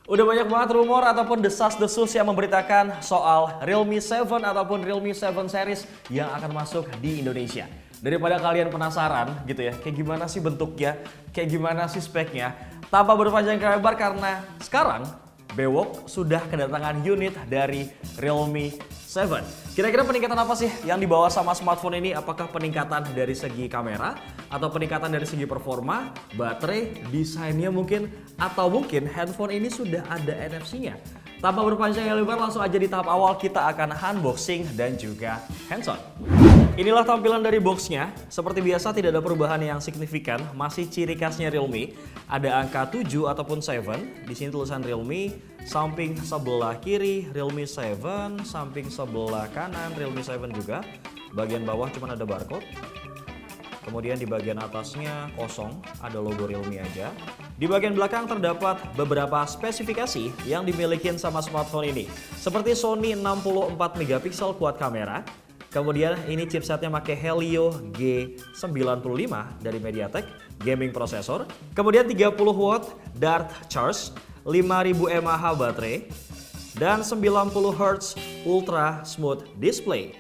Udah banyak banget rumor ataupun desas-desus yang memberitakan soal Realme 7 ataupun Realme 7 series yang akan masuk di Indonesia. Daripada kalian penasaran gitu ya, kayak gimana sih bentuknya, kayak gimana sih speknya. Tanpa berpanjang lebar karena sekarang Bewok sudah kedatangan unit dari Realme 7. Kira-kira peningkatan apa sih yang dibawa sama smartphone ini? Apakah peningkatan dari segi kamera? Atau peningkatan dari segi performa, baterai, desainnya mungkin? Atau mungkin handphone ini sudah ada NFC-nya? Tanpa berpanjang lebar langsung aja di tahap awal kita akan unboxing dan juga hands-on. Inilah tampilan dari boxnya. Seperti biasa tidak ada perubahan yang signifikan, masih ciri khasnya Realme. Ada angka 7 ataupun 7, di sini tulisan Realme, samping sebelah kiri Realme 7, samping sebelah kanan Realme 7 juga. Bagian bawah cuma ada barcode. Kemudian di bagian atasnya kosong, ada logo Realme aja. Di bagian belakang terdapat beberapa spesifikasi yang dimiliki sama smartphone ini. Seperti Sony 64 MP quad kamera. Kemudian ini chipsetnya pakai Helio G95 dari MediaTek, gaming processor. Kemudian 30 watt Dart charge, 5000 mAh baterai, dan 90 Hz ultra smooth display.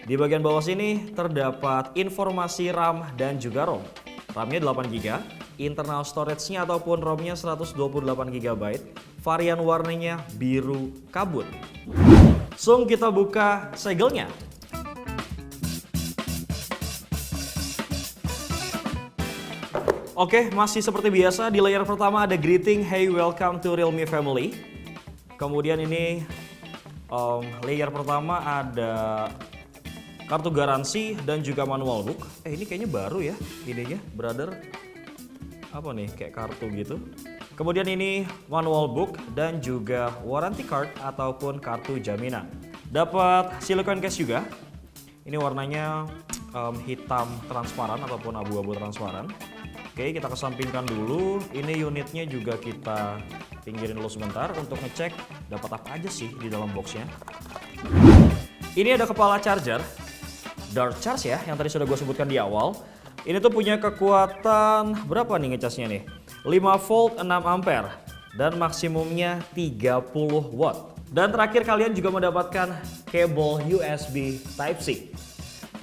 Di bagian bawah sini terdapat informasi RAM dan juga ROM. RAM-nya 8GB, internal storage-nya ataupun ROM-nya 128GB, varian warnanya biru kabut. Langsung kita buka segelnya. Oke, masih seperti biasa di layar pertama ada greeting, hey welcome to Realme family. Kemudian ini layer pertama ada kartu garansi dan juga manual book. Ini kayaknya baru ya ininya, brother. Apa nih, kayak kartu gitu. Kemudian ini manual book dan juga warranty card ataupun kartu jaminan. Dapat silicone case juga. Ini warnanya hitam transparan ataupun abu-abu transparan. Oke, kita kesampingkan dulu. Ini unitnya juga kita pinggirin dulu sebentar untuk ngecek dapat apa aja sih di dalam boxnya. Ini ada kepala charger, Dart charge ya, yang tadi sudah gue sebutkan di awal. Ini tuh punya kekuatan berapa nih ngecasnya nih? 5 volt 6 ampere dan maksimumnya 30 watt. Dan terakhir kalian juga mendapatkan kabel USB Type-C.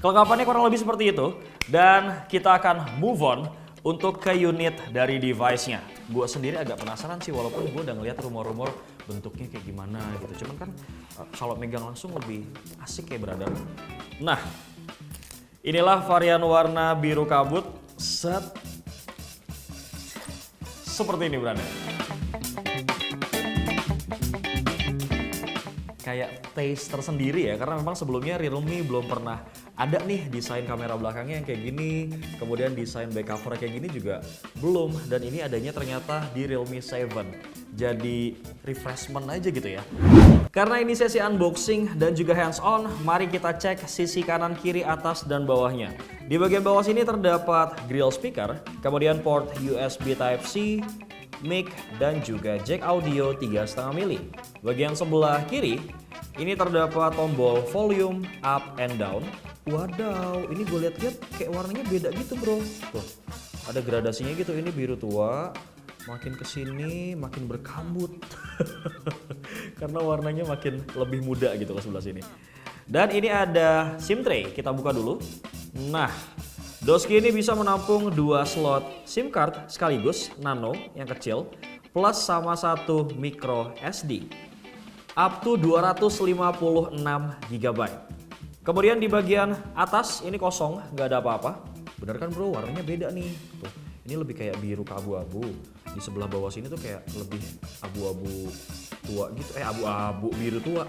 Kelengkapannya kurang lebih seperti itu. Dan kita akan move on untuk ke unit dari device-nya. Gue sendiri agak penasaran sih, walaupun gue udah ngeliat rumor-rumor bentuknya kayak gimana gitu. Cuman kan kalau megang langsung lebih asik ya, brother. Nah, inilah varian warna biru kabut. Set. Seperti ini, brother. Kayak taste tersendiri ya, karena memang sebelumnya Realme belum pernah ada nih desain kamera belakangnya yang kayak gini, kemudian desain back cover kayak gini juga belum, dan ini adanya ternyata di Realme 7. Jadi refreshment aja gitu ya. Karena ini sesi unboxing dan juga hands on, mari kita cek sisi kanan, kiri, atas, dan bawahnya. Di bagian bawah sini terdapat grill speaker, kemudian port USB Type-C, mic, dan juga jack audio 3,5 mili. Bagian sebelah kiri, ini terdapat tombol volume up and down. Wadaw, ini gue lihat-lihat kayak warnanya beda gitu bro. Tuh, ada gradasinya gitu, ini biru tua, makin kesini makin berkabut. Karena warnanya makin lebih muda gitu ke sebelah sini. Dan ini ada SIM tray, kita buka dulu. Nah, doski ini bisa menampung 2 slot SIM card sekaligus, nano yang kecil, plus sama 1 micro SD. Up to 256 GB. Kemudian di bagian atas ini kosong, nggak ada apa-apa. Bener kan bro, warnanya beda nih. Tuh, ini lebih kayak biru keabu-abu. Di sebelah bawah sini tuh kayak lebih abu-abu tua gitu. Abu-abu biru tua.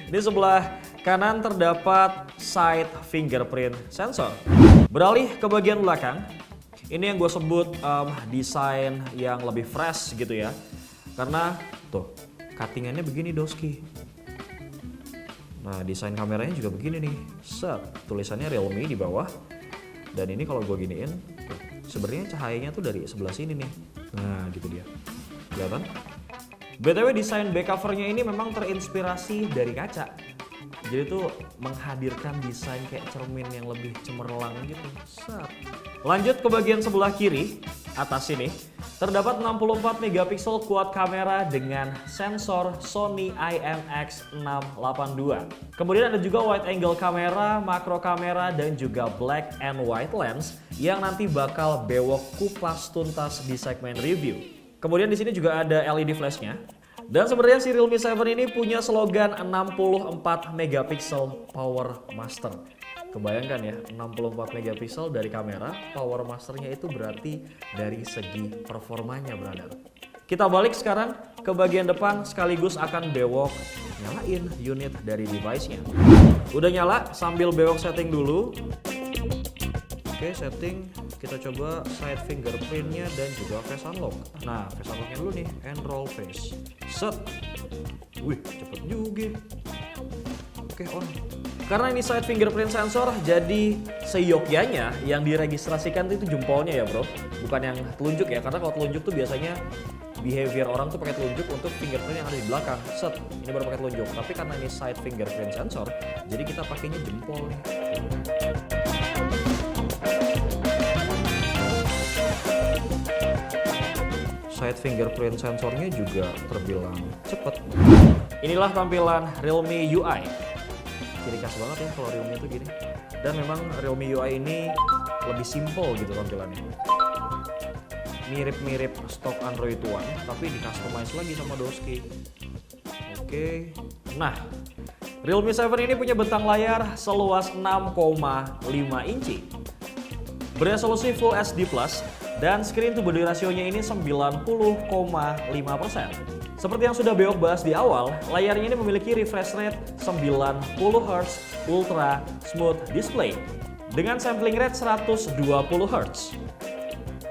Di sebelah kanan terdapat side fingerprint sensor. Beralih ke bagian belakang, ini yang gue sebut desain yang lebih fresh gitu ya. Karena tuh, cuttingannya begini doski. Nah, desain kameranya juga begini nih. Set, tulisannya Realme di bawah. Dan ini kalau gue giniin, sebenarnya cahayanya tuh dari sebelah sini nih. Nah, gitu dia. Kelihatan? BTW desain back covernya ini memang terinspirasi dari kaca. Jadi tuh menghadirkan desain kayak cermin yang lebih cemerlang gitu. Set. Lanjut ke bagian sebelah kiri. atas sini terdapat 64 megapiksel quad kamera dengan sensor Sony IMX682. Kemudian ada juga wide angle kamera, makro kamera, dan juga black and white lens yang nanti bakal bewok kupas tuntas di segmen review. Kemudian di sini juga ada LED flashnya. Dan sebenarnya si Realme 7 ini punya slogan 64 megapiksel Power Master. Kebayangkan ya, 64 megapiksel dari kamera, Power Masternya itu berarti dari segi performanya, brother. Kita balik sekarang ke bagian depan sekaligus akan bewok nyalain unit dari device-nya. Udah nyala, sambil bewok setting dulu. Oke, setting. Kita coba side fingerprint-nya dan juga face unlock. Nah, face unlock-nya dulu nih, and roll face. Set. Wih, cepet juga. Oke, on. Karena ini side fingerprint sensor, jadi seyogyanya yang diregistrasikan itu jempolnya ya bro. Bukan yang telunjuk ya, karena kalau telunjuk tuh biasanya behavior orang tuh pakai telunjuk untuk fingerprint yang ada di belakang. Set, ini baru pakai telunjuk. Tapi karena ini side fingerprint sensor, jadi kita pakainya jempol nih. Side fingerprint sensornya juga terbilang cepet. Inilah tampilan Realme UI. Ciri khas banget ya kalau Realme itu gini. Dan memang Realme UI ini lebih simple gitu tampilannya. Mirip-mirip stok Android One, tapi di customize lagi sama Doski. Oke. Nah, Realme 7 ini punya bentang layar seluas 6,5 inci. Beresolusi Full HD+, dan screen to body rasionya ini 90,5%. Seperti yang sudah Beok bahas di awal, layarnya ini memiliki refresh rate 90Hz Ultra Smooth Display dengan sampling rate 120Hz.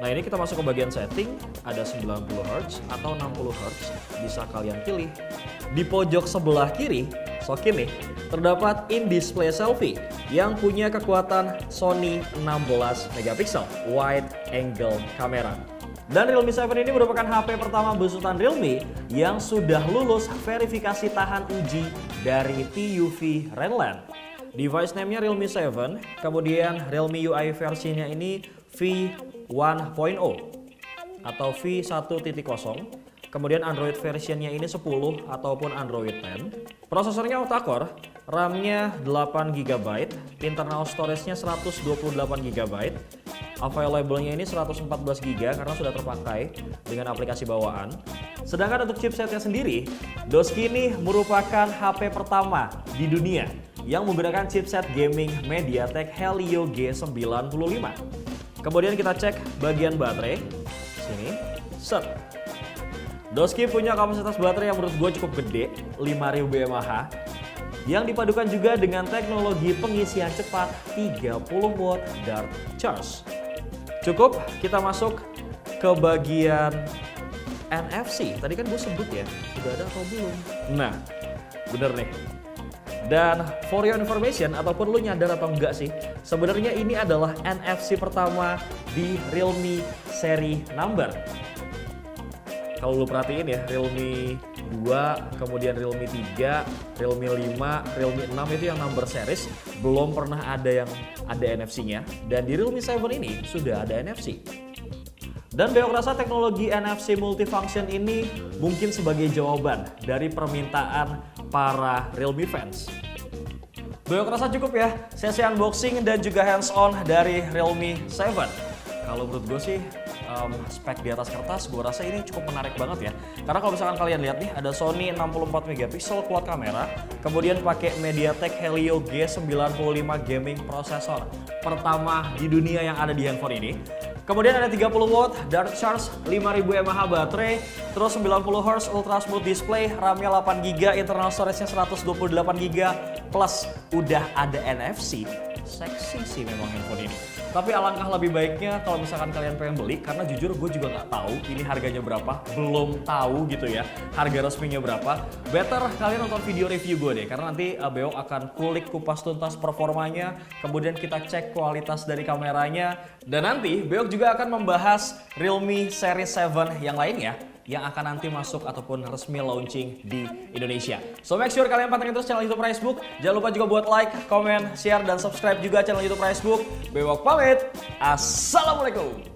Nah ini kita masuk ke bagian setting, ada 90Hz atau 60Hz, bisa kalian pilih. Di pojok sebelah kiri, sokin nih, terdapat in-display selfie yang punya kekuatan Sony 16 megapiksel wide angle kamera. Dan Realme 7 ini merupakan HP pertama besutan Realme yang sudah lulus verifikasi tahan uji dari TÜV Rheinland. Device name-nya Realme 7, kemudian Realme UI versinya ini V1.0 atau V1.0. Kemudian Android versionnya ini 10 ataupun Android 10. Prosesornya octa-core, RAM-nya 8GB, internal storage-nya 128GB, available-nya ini 114GB karena sudah terpakai dengan aplikasi bawaan. Sedangkan untuk chipsetnya sendiri, Doski ini merupakan HP pertama di dunia yang menggunakan chipset gaming MediaTek Helio G95. Kemudian kita cek bagian baterai, sini, set. Doski punya kapasitas baterai yang menurut gue cukup gede, 5000 mAh, yang dipadukan juga dengan teknologi pengisian cepat 30W Dart Charge. Cukup, kita masuk ke bagian NFC. Tadi kan gue sebut ya, udah ada atau belum? Nah, bener nih. Dan for your information, ataupun lu nyadar atau enggak sih, sebenarnya ini adalah NFC pertama di Realme seri number. Kalau lu perhatiin ya, Realme 2, kemudian Realme 3, Realme 5, Realme 6 itu yang number series, belum pernah ada yang ada NFC-nya. Dan di Realme 7 ini sudah ada NFC. Dan Beok rasa teknologi NFC multifunction ini mungkin sebagai jawaban dari permintaan para Realme fans. Beok rasa cukup ya, sesi unboxing dan juga hands-on dari Realme 7. Kalau menurut gue sih, spek di atas kertas gue rasa ini cukup menarik banget ya. Karena kalau misalkan kalian lihat nih, ada Sony 64 megapiksel quad kamera, kemudian pakai MediaTek Helio G95 gaming processor pertama di dunia yang ada di handphone ini. Kemudian ada 30W Dart Charge, 5000 mAh baterai, terus 90Hz Ultra Smooth Display, RAM-nya 8GB, internal storage-nya 128GB, plus udah ada NFC. Seksi sih memang handphone ini. Tapi alangkah lebih baiknya kalau misalkan kalian pengen beli, karena jujur gue juga nggak tahu ini harganya berapa, belum tahu gitu ya harga resminya berapa. Better kalian nonton video review gue deh, karena nanti Beok akan kulik kupas tuntas performanya, kemudian kita cek kualitas dari kameranya, dan nanti Beok juga akan membahas Realme Series 7 yang lainnya yang akan nanti masuk ataupun resmi launching di Indonesia. So make sure kalian pantengin terus channel YouTube Pricebook. Jangan lupa juga buat like, comment, share, dan subscribe juga channel YouTube Pricebook. Bewok pamit. Assalamualaikum.